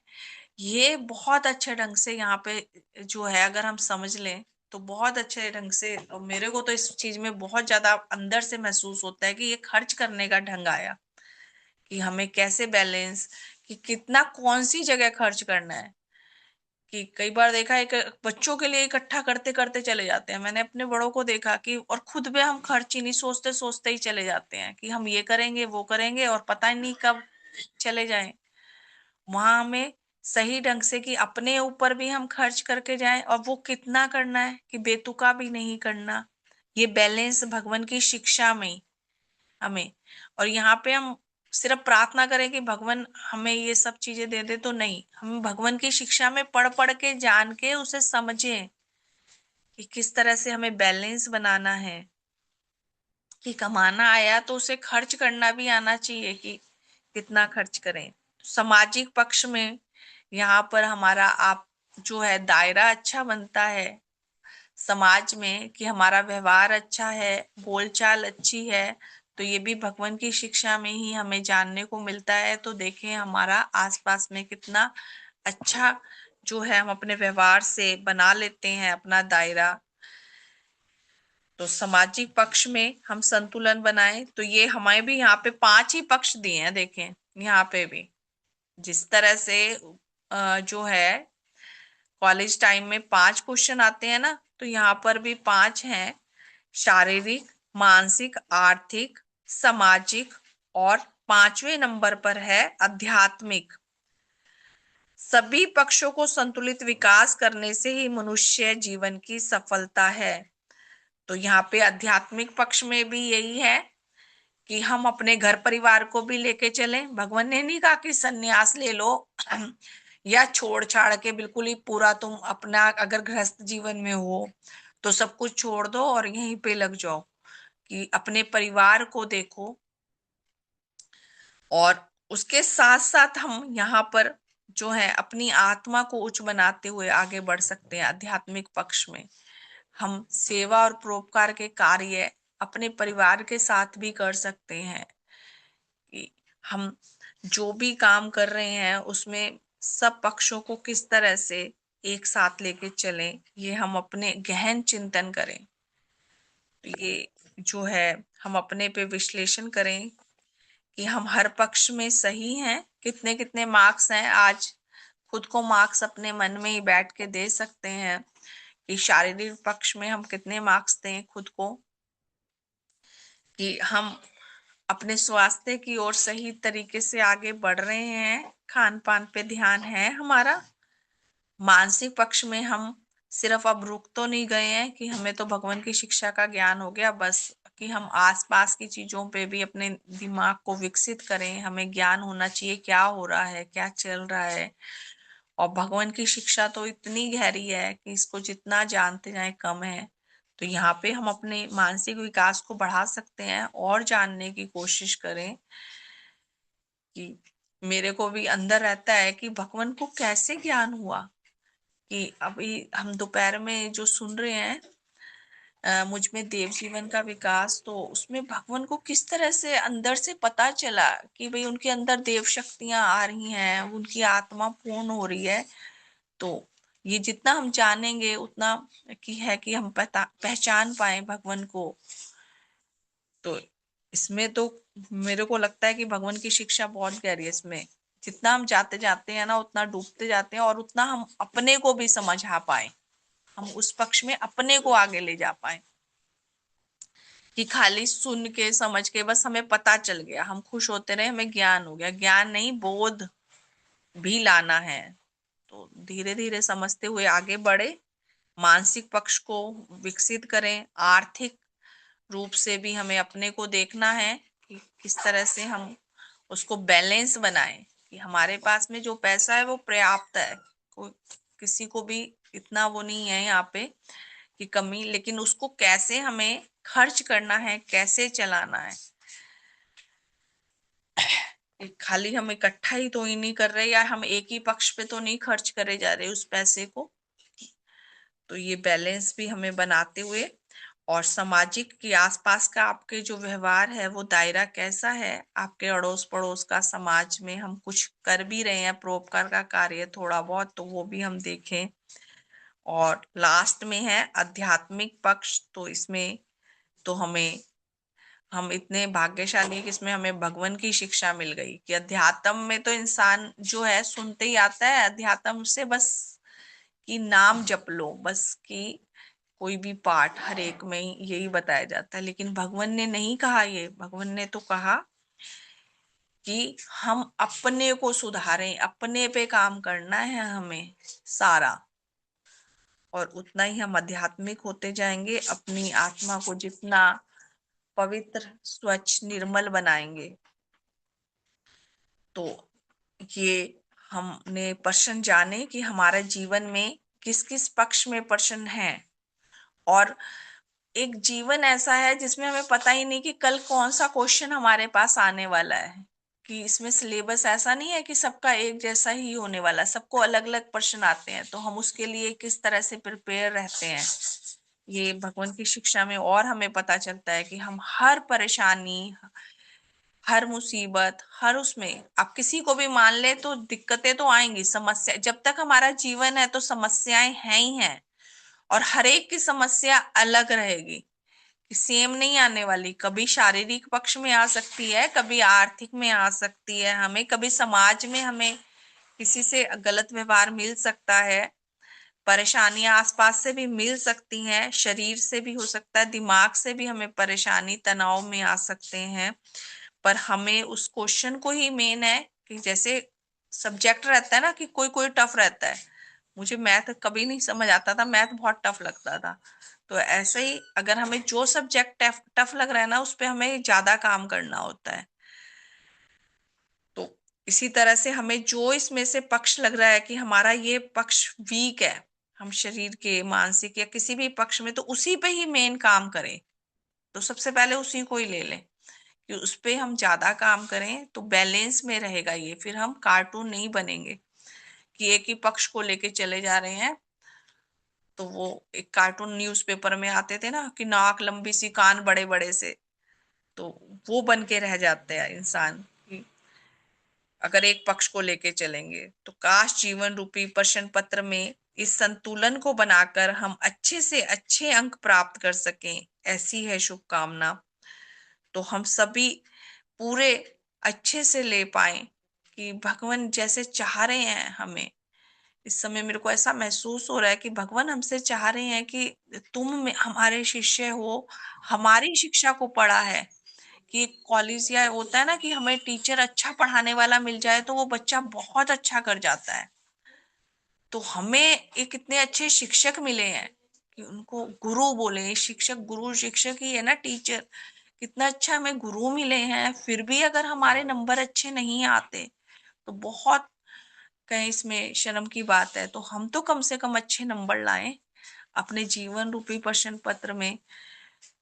ये बहुत अच्छे ढंग से यहाँ पे जो है अगर हम समझ लें तो बहुत अच्छे ढंग से, और मेरे को तो इस चीज में बहुत ज्यादा अंदर से महसूस होता है कि ये खर्च करने का ढंग आया कि हमें कैसे बैलेंस, कि कितना कौन सी जगह खर्च करना है। कि कई बार देखा है कि बच्चों के लिए इकट्ठा करते करते चले जाते हैं, मैंने अपने बड़ों को देखा कि, और खुद में हम खर्च ही नहीं, सोचते सोचते ही चले जाते हैं कि हम ये करेंगे वो करेंगे और पता ही नहीं कब चले जाएं। वहां हमें सही ढंग से कि अपने ऊपर भी हम खर्च करके जाएं, और वो कितना करना है कि बेतुका भी नहीं करना। ये बैलेंस भगवान की शिक्षा में हमें, और यहाँ पे हम सिर्फ प्रार्थना करें कि भगवान हमें ये सब चीजें दे दे, तो नहीं, हम भगवान की शिक्षा में पढ़ पढ़ के जान के उसे समझें कि किस तरह से हमें बैलेंस बनाना है। कि कमाना आया तो उसे खर्च करना भी आना चाहिए कि कितना खर्च करें। सामाजिक पक्ष में यहाँ पर हमारा आप जो है दायरा अच्छा बनता है समाज में, कि हमारा व्यवहार अच्छा है, बोलचाल अच्छी है, तो ये भी भगवान की शिक्षा में ही हमें जानने को मिलता है। तो देखें हमारा आसपास में कितना अच्छा जो है हम अपने व्यवहार से बना लेते हैं अपना दायरा। तो सामाजिक पक्ष में हम संतुलन बनाएं, तो ये हमें भी यहाँ पे 5 ही पक्ष दिए हैं, देखें यहाँ पे भी जिस तरह से जो है कॉलेज टाइम में 5 क्वेश्चन आते हैं ना, तो यहाँ पर भी 5 हैं। शारीरिक, मानसिक, आर्थिक, सामाजिक, और 5वें नंबर पर है आध्यात्मिक। सभी पक्षों को संतुलित विकास करने से ही मनुष्य जीवन की सफलता है। तो यहाँ पे आध्यात्मिक पक्ष में भी यही है कि हम अपने घर परिवार को भी लेके चलें। भगवान ने नहीं कहा कि सन्यास ले लो या छोड़ छाड़ के बिल्कुल ही पूरा तुम अपना, अगर गृहस्थ जीवन में हो तो सब कुछ छोड़ दो और यहीं पे लग जाओ। कि अपने परिवार को देखो, और उसके साथ साथ हम यहाँ पर जो है अपनी आत्मा को उच्च बनाते हुए आगे बढ़ सकते हैं। आध्यात्मिक पक्ष में हम सेवा और परोपकार के कार्य अपने परिवार के साथ भी कर सकते हैं। कि हम जो भी काम कर रहे हैं उसमें सब पक्षों को किस तरह से एक साथ लेके चलें, ये हम अपने गहन चिंतन करें। तो ये जो है हम अपने पे विश्लेषण करें कि हम हर पक्ष में सही हैं, कितने कितने मार्क्स हैं। आज खुद को मार्क्स अपने मन में ही बैठ के दे सकते हैं कि शारीरिक पक्ष में हम कितने मार्क्स दें खुद को, कि हम अपने स्वास्थ्य की ओर सही तरीके से आगे बढ़ रहे हैं, खान पान पे ध्यान है हमारा। मानसिक पक्ष में हम सिर्फ अब रुक तो नहीं गए हैं कि हमें तो भगवान की शिक्षा का ज्ञान हो गया बस, कि हम आसपास की चीजों पे भी अपने दिमाग को विकसित करें। हमें ज्ञान होना चाहिए क्या हो रहा है, क्या चल रहा है। और भगवान की शिक्षा तो इतनी गहरी है कि इसको जितना जानते जाए कम है। तो यहाँ पे हम अपने मानसिक विकास को बढ़ा सकते हैं और जानने की कोशिश करें। कि मेरे को भी अंदर रहता है कि भगवान को कैसे ज्ञान हुआ, कि अभी हम दोपहर में जो सुन रहे हैं मुझ में देव जीवन का विकास, तो उसमें भगवान को किस तरह से अंदर से पता चला कि भाई उनके अंदर देव शक्तियां आ रही हैं, उनकी आत्मा पूर्ण हो रही है। तो ये जितना हम जानेंगे उतना की है कि हम पहचान पाए भगवान को। तो इसमें तो मेरे को लगता है कि भगवान की शिक्षा बहुत गहरी है। इसमें जितना हम जाते जाते हैं ना उतना डूबते जाते हैं, और उतना हम अपने को भी समझा पाए, हम उस पक्ष में अपने को आगे ले जा पाए। कि खाली सुन के समझ के बस हमें पता चल गया, हम खुश होते रहे, हमें ज्ञान हो गया, ज्ञान नहीं बोध भी लाना है। तो धीरे धीरे समझते हुए आगे बढ़े, मानसिक पक्ष को विकसित करें। आर्थिक रूप से भी हमें अपने को देखना है कि किस तरह से हम उसको बैलेंस बनाएं, कि हमारे पास में जो पैसा है वो पर्याप्त है। कोई किसी को भी इतना वो नहीं है यहाँ पे की कमी, लेकिन उसको कैसे हमें खर्च करना है, कैसे चलाना है। खाली हम इकट्ठा ही तो ही नहीं कर रहे, या हम एक ही पक्ष पे तो नहीं खर्च करे जा रहे उस पैसे को। तो ये बैलेंस भी हमें बनाते हुए, और सामाजिक के आसपास का आपके जो व्यवहार है वो दायरा कैसा है, आपके अड़ोस पड़ोस का, समाज में हम कुछ कर भी रहे हैं परोपकार का कार्य थोड़ा बहुत, तो वो भी हम देखें। और लास्ट में है आध्यात्मिक पक्ष, तो इसमें तो हम इतने भाग्यशाली हैं कि इसमें हमें भगवान की शिक्षा मिल गई कि अध्यात्म में तो इंसान जो है सुनते ही आता है, अध्यात्म से बस कि नाम जप लो, बस कि कोई भी पाठ हर एक में यही बताया जाता है। लेकिन भगवान ने नहीं कहा ये, भगवान ने तो कहा कि हम अपने को सुधारें, अपने पे काम करना है हमें सारा, और उतना ही हम आध्यात्मिक होते जाएंगे। अपनी आत्मा को जितना पवित्र, स्वच्छ, निर्मल बनाएंगे, तो ये हमने प्रश्न जाने कि हमारे जीवन में किस किस पक्ष में प्रश्न है। और एक जीवन ऐसा है जिसमें हमें पता ही नहीं कि कल कौन सा क्वेश्चन हमारे पास आने वाला है, कि इसमें सिलेबस ऐसा नहीं है कि सबका एक जैसा ही होने वाला है, सबको अलग अलग प्रश्न आते हैं, तो हम उसके लिए किस तरह से प्रिपेयर रहते हैं, ये भगवान की शिक्षा में और हमें पता चलता है कि हम हर परेशानी, हर मुसीबत, हर उसमें आप किसी को भी मान ले तो दिक्कतें तो आएंगी, समस्या, जब तक हमारा जीवन है तो समस्याएं हैं ही हैं। और हर एक की समस्या अलग रहेगी, सेम नहीं आने वाली। कभी शारीरिक पक्ष में आ सकती है, कभी आर्थिक में आ सकती है, हमें कभी समाज में हमें किसी से गलत व्यवहार मिल सकता है, परेशानियां आसपास से भी मिल सकती हैं, शरीर से भी हो सकता है, दिमाग से भी हमें परेशानी, तनाव में आ सकते हैं। पर हमें उस क्वेश्चन को ही मेन है कि जैसे सब्जेक्ट रहता है ना, कि कोई कोई टफ रहता है, मुझे मैथ कभी नहीं समझ आता था, मैथ बहुत टफ लगता था। तो ऐसे ही अगर हमें जो सब्जेक्ट टफ टफ लग रहा है ना, उस पे हमें ज्यादा काम करना होता है। तो इसी तरह से हमें जो इसमें से पक्ष लग रहा है कि हमारा ये पक्ष वीक है, हम शरीर के, मानसिक या किसी भी पक्ष में, तो उसी पे ही मेन काम करें। तो सबसे पहले उसी को ही ले लें कि उस पे हम ज्यादा काम करें, तो बैलेंस में रहेगा ये। फिर हम कार्टून नहीं बनेंगे कि एक ही पक्ष को लेके चले जा रहे हैं। तो वो एक कार्टून न्यूज़पेपर में आते थे ना, कि नाक लंबी सी, कान बड़े बड़े से, तो वो बन के रह जाते हैं इंसान कि अगर एक पक्ष को लेके चलेंगे। तो काश जीवन रूपी प्रश्न पत्र में इस संतुलन को बनाकर हम अच्छे से अच्छे अंक प्राप्त कर सकें, ऐसी है शुभकामना। तो हम सभी पूरे अच्छे से ले पाए, कि भगवान जैसे चाह रहे हैं हमें। इस समय मेरे को ऐसा महसूस हो रहा है कि भगवान हमसे चाह रहे हैं कि हमारे शिष्य हो, हमारी शिक्षा को पढ़ा है। कि कॉलेज या होता है ना कि हमें टीचर अच्छा पढ़ाने वाला मिल जाए तो वो बच्चा बहुत अच्छा कर जाता है। तो हमें एक इतने अच्छे शिक्षक मिले हैं कि उनको गुरु बोले, शिक्षक, गुरु शिक्षक ही है ना, टीचर। कितना अच्छा हमें गुरु मिले हैं, फिर भी अगर हमारे नंबर अच्छे नहीं आते तो बहुत कहीं इसमें शर्म की बात है। तो हम तो कम से कम अच्छे नंबर लाएं अपने जीवन रूपी प्रश्न पत्र में।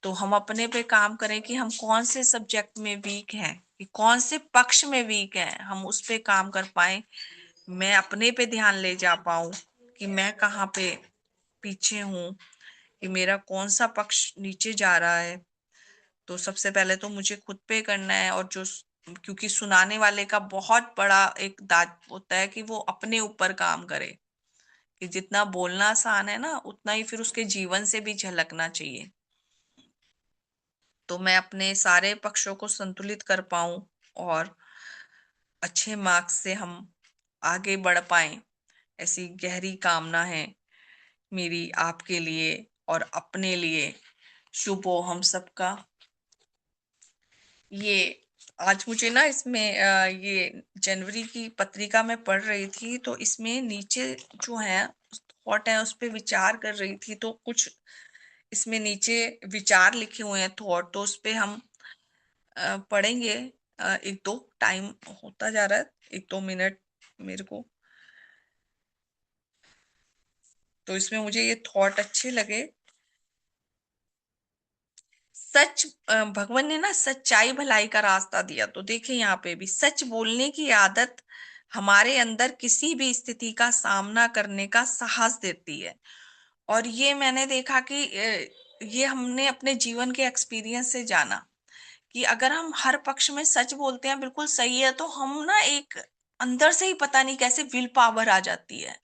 तो हम अपने पे काम करें कि हम कौन से सब्जेक्ट में वीक हैं, कि कौन से पक्ष में वीक हैं, हम उस पे काम कर पाए। मैं अपने पे ध्यान ले जा पाऊं कि मैं कहाँ पे पीछे हूँ, कि मेरा कौन सा पक्ष नीचे जा रहा है। तो सबसे पहले तो मुझे खुद पे करना है, और क्योंकि सुनाने वाले का बहुत बड़ा एक दायित्व होता है कि वो अपने ऊपर काम करे, कि जितना बोलना आसान है ना, उतना ही फिर उसके जीवन से भी झलकना चाहिए। तो मैं अपने सारे पक्षों को संतुलित कर पाऊं, और अच्छे मार्क्स से हम आगे बढ़ पाएं, ऐसी गहरी कामना है मेरी आपके लिए और अपने लिए। शुभ हो हम सबका। ये आज मुझे ना इसमें ये जनवरी की पत्रिका में पढ़ रही थी, तो इसमें नीचे जो है थॉट है उस पे विचार कर रही थी, तो कुछ इसमें नीचे विचार लिखे हुए हैं, थॉट, तो उस पे हम पढ़ेंगे। एक दो टाइम होता जा रहा है, एक दो मिनट मेरे को। तो इसमें मुझे ये थॉट अच्छे लगे, भगवान ने ना सच्चाई भलाई का रास्ता दिया। तो देखिए यहाँ पे भी सच बोलने की आदत हमारे अंदर किसी भी स्थिति का सामना करने का साहस देती है। और ये मैंने देखा कि ये हमने अपने जीवन के एक्सपीरियंस से जाना कि अगर हम हर पक्ष में सच बोलते हैं, बिल्कुल सही है, तो हम ना एक अंदर से ही पता नहीं कैसे विल पावर आ जाती है।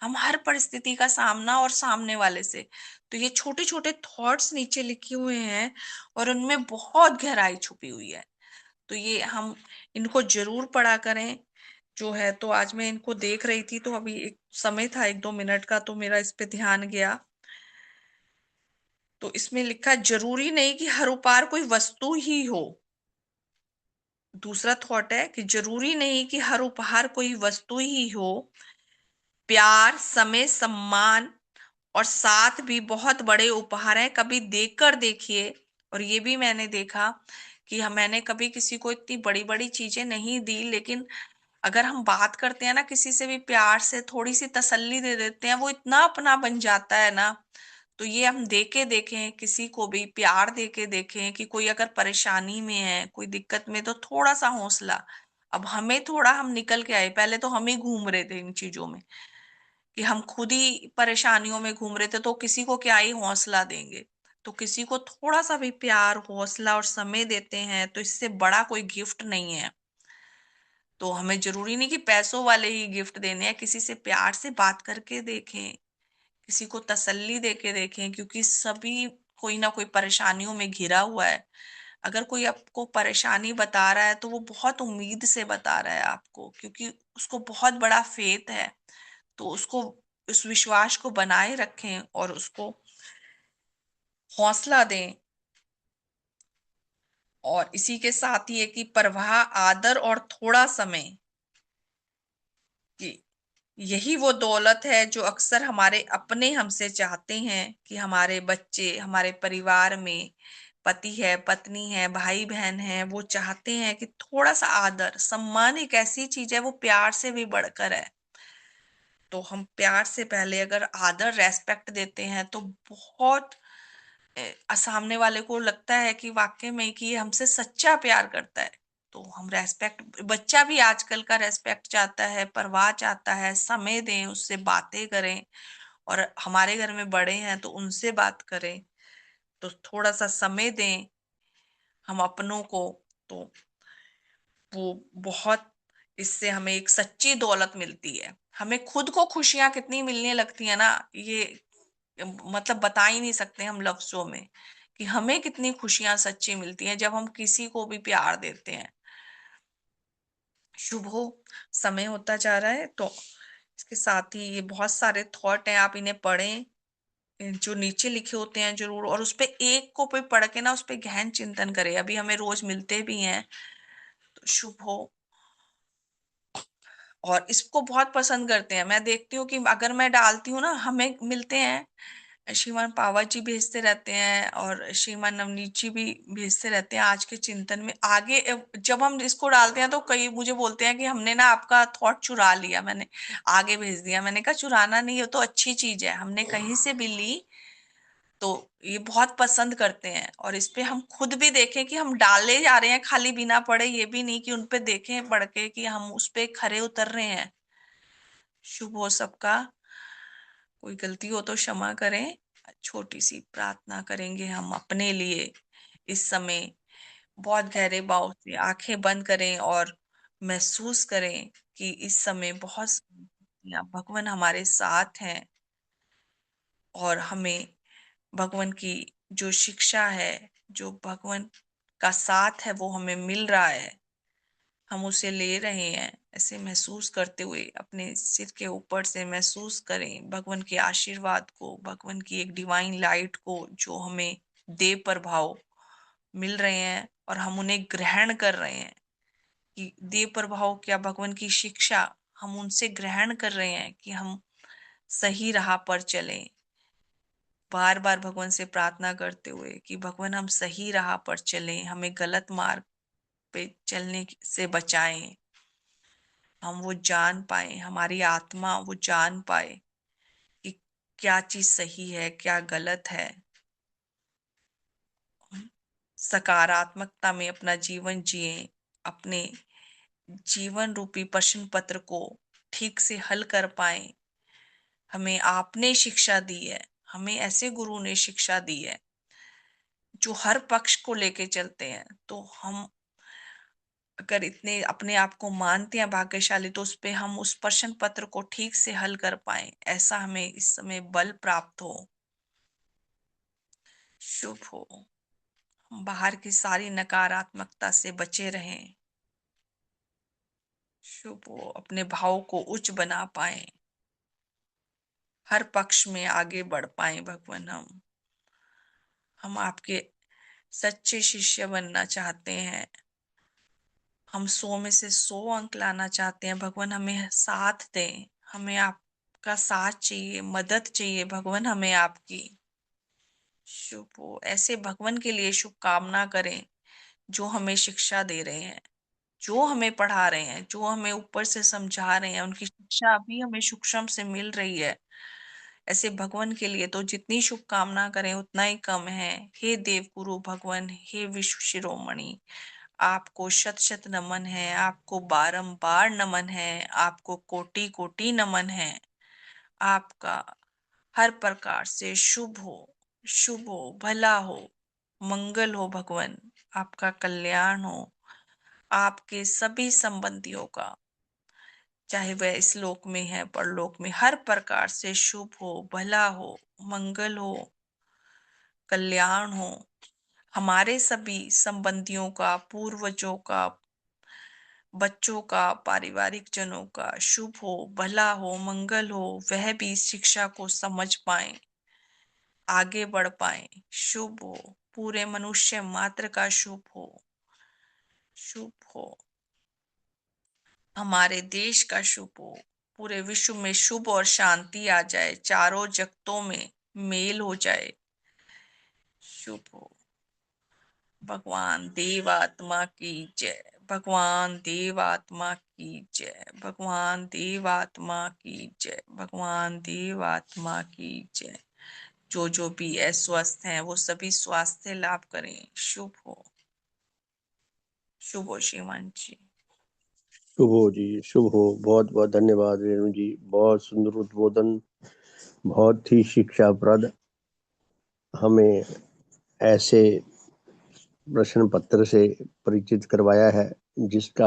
हम हर परिस्थिति का सामना और सामने वाले से, तो ये छोटे छोटे थॉट्स नीचे लिखे हुए हैं और उनमें बहुत गहराई छुपी हुई है। तो ये हम इनको जरूर पढ़ा करें जो है। तो आज मैं इनको देख रही थी, तो अभी एक समय था 1-2 मिनट का, तो मेरा इस पे ध्यान गया। तो इसमें लिखा, जरूरी नहीं कि हर उपहार कोई वस्तु ही हो। दूसरा थॉट है कि जरूरी नहीं कि हर उपहार कोई वस्तु ही हो। प्यार, समय, सम्मान और साथ भी बहुत बड़े उपहार हैं, कभी देखकर देखिए। और ये भी मैंने देखा कि मैंने कभी किसी को इतनी बड़ी बड़ी चीजें नहीं दी, लेकिन अगर हम बात करते हैं ना किसी से भी प्यार से, थोड़ी सी तसल्ली दे देते हैं, वो इतना अपना बन जाता है ना। तो ये हम दे के देखें, किसी को भी प्यार दे के देखें कि कोई अगर परेशानी में है, कोई दिक्कत में, तो थोड़ा सा हौसला। अब हमें थोड़ा, हम निकल के आए, पहले तो हम ही घूम रहे थे इन चीजों में, कि हम खुद ही परेशानियों में घूम रहे थे, तो किसी को क्या ही हौसला देंगे। तो किसी को थोड़ा सा भी प्यार, हौसला और समय देते हैं, तो इससे बड़ा कोई गिफ्ट नहीं है। तो हमें जरूरी नहीं कि पैसों वाले ही गिफ्ट देने हैं, किसी से प्यार से बात करके देखें, किसी को तसल्ली देके देखें, क्योंकि सभी कोई ना कोई परेशानियों में घिरा हुआ है। अगर कोई आपको परेशानी बता रहा है, तो वो बहुत उम्मीद से बता रहा है आपको, क्योंकि उसको बहुत बड़ा फेथ है। तो उसको, उस विश्वास को बनाए रखें और उसको हौसला दें। और इसी के साथ ही है कि परवाह, आदर और थोड़ा समय, कि यही वो दौलत है जो अक्सर हमारे अपने हमसे चाहते हैं, कि हमारे बच्चे, हमारे परिवार में पति है, पत्नी है, भाई बहन है, वो चाहते हैं कि थोड़ा सा आदर, सम्मान एक ऐसी चीज है, वो प्यार से भी बढ़कर है। तो हम प्यार से पहले अगर आदर, रेस्पेक्ट देते हैं, तो बहुत सामने वाले को लगता है कि वाकई में कि ये हमसे सच्चा प्यार करता है। तो हम रेस्पेक्ट, बच्चा भी आजकल का रेस्पेक्ट चाहता है, परवाह चाहता है, समय दें, उससे बातें करें। और हमारे घर में बड़े हैं तो उनसे बात करें, तो थोड़ा सा समय दें हम अपनों को। तो वो बहुत, इससे हमें एक सच्ची दौलत मिलती है। हमें खुद को खुशियां कितनी मिलने लगती है ना, ये मतलब बता ही नहीं सकते हम लफ्जों में, कि हमें कितनी खुशियां सच्ची मिलती हैं जब हम किसी को भी प्यार देते हैं। शुभ हो, समय होता जा रहा है। तो इसके साथ ही ये बहुत सारे थॉट हैं, आप इन्हें पढ़ें, जो नीचे लिखे होते हैं जरूर, और उस पे एक को पे पढ़ के ना उस पे गहन चिंतन करें। अभी हमें रोज मिलते भी हैं। तो शुभ हो। और इसको बहुत पसंद करते हैं, मैं देखती हूँ कि अगर मैं डालती हूँ ना, हमें मिलते हैं, श्रीमान पावा जी भेजते रहते हैं और श्रीमान नवनीत जी भी भेजते रहते हैं आज के चिंतन में आगे। जब हम इसको डालते हैं तो कई मुझे बोलते हैं कि हमने ना आपका थॉट चुरा लिया, मैंने आगे भेज दिया। मैंने कहा चुराना नहीं, है तो अच्छी चीज है, हमने कहीं से भी ली। तो ये बहुत पसंद करते हैं, और इस पे हम खुद भी देखें कि हम डाले जा रहे हैं खाली बिना पढ़े, ये भी नहीं कि उन पे देखें पढ़ के कि हम उस पे खरे उतर रहे हैं। शुभ हो सबका। कोई गलती हो तो क्षमा करें। छोटी सी प्रार्थना करेंगे हम अपने लिए इस समय। बहुत गहरे भाव से आंखें बंद करें और महसूस करें कि इस समय बहुत भगवान हमारे साथ हैं, और हमें भगवान की जो शिक्षा है, जो भगवान का साथ है, वो हमें मिल रहा है, हम उसे ले रहे हैं। ऐसे महसूस करते हुए अपने सिर के ऊपर से महसूस करें भगवान के आशीर्वाद को, भगवान की एक डिवाइन लाइट को, जो हमें दे प्रभाव मिल रहे हैं और हम उन्हें ग्रहण कर रहे हैं। कि दे प्रभाव क्या, भगवान की शिक्षा हम उनसे ग्रहण कर रहे हैं कि हम सही राह पर चलें। बार बार भगवान से प्रार्थना करते हुए कि भगवान हम सही राह पर चलें, हमें गलत मार्ग पे चलने से बचाएं। हम वो जान पाए, हमारी आत्मा वो जान पाए कि क्या चीज सही है, क्या गलत है। सकारात्मकता में अपना जीवन जिए, अपने जीवन रूपी प्रश्न पत्र को ठीक से हल कर पाए। हमें आपने शिक्षा दी है, हमें ऐसे गुरु ने शिक्षा दी है जो हर पक्ष को लेके चलते हैं। तो हम अगर इतने अपने आप को मानते हैं भाग्यशाली, तो उस पे हम उस प्रश्न पत्र को ठीक से हल कर पाए, ऐसा हमें इस समय बल प्राप्त हो। शुभ हो। हम बाहर की सारी नकारात्मकता से बचे रहें। शुभ हो। अपने भाव को उच्च बना पाए, हर पक्ष में आगे बढ़ पाए। भगवान, हम आपके सच्चे शिष्य बनना चाहते हैं। हम 100 में से 100 अंक लाना चाहते हैं। भगवान, हमें साथ दें, हमें आपका साथ चाहिए, मदद चाहिए। भगवान, हमें आपकी। शुभ हो। ऐसे भगवान के लिए शुभकामना करें जो हमें शिक्षा दे रहे हैं, जो हमें पढ़ा रहे हैं, जो हमें ऊपर से समझा रहे हैं। उनकी शिक्षा अभी हमें सूक्ष्म से मिल रही है। ऐसे भगवान के लिए तो जितनी शुभकामना करें उतना ही कम है। हे देव गुरु भगवान, हे विश्व शिरोमणि, आपको शत शत नमन है, आपको बारंबार नमन है, आपको कोटि कोटि नमन है। आपका हर प्रकार से शुभ हो, शुभ हो, भला हो, मंगल हो। भगवान, आपका कल्याण हो। आपके सभी संबंधियों का, चाहे वह इस लोक में है परलोक में, हर प्रकार से शुभ हो, भला हो, मंगल हो, कल्याण हो। हमारे सभी संबंधियों का, पूर्वजों का, बच्चों का, पारिवारिक जनों का शुभ हो, भला हो, मंगल हो। वह भी इस शिक्षा को समझ पाए, आगे बढ़ पाए। शुभ हो। पूरे मनुष्य मात्र का शुभ हो, शुभ हो। हमारे देश का शुभ हो। पूरे विश्व में शुभ और शांति आ जाए, चारों जगतों में मेल हो जाए। शुभ हो। भगवान देव आत्मा की जय। भगवान देव आत्मा की जय। भगवान देव आत्मा की जय। भगवान देव आत्मा की जय। जो भी अस्वस्थ हैं वो सभी स्वास्थ्य लाभ करें। शुभ हो। शुभ हो श्रीमान जी। शुभ हो जी, शुभ हो। बहुत बहुत धन्यवाद रेणु जी, बहुत सुंदर उद्बोधन, बहुत ही शिक्षाप्रद। हमें ऐसे प्रश्न पत्र से परिचित करवाया है जिसका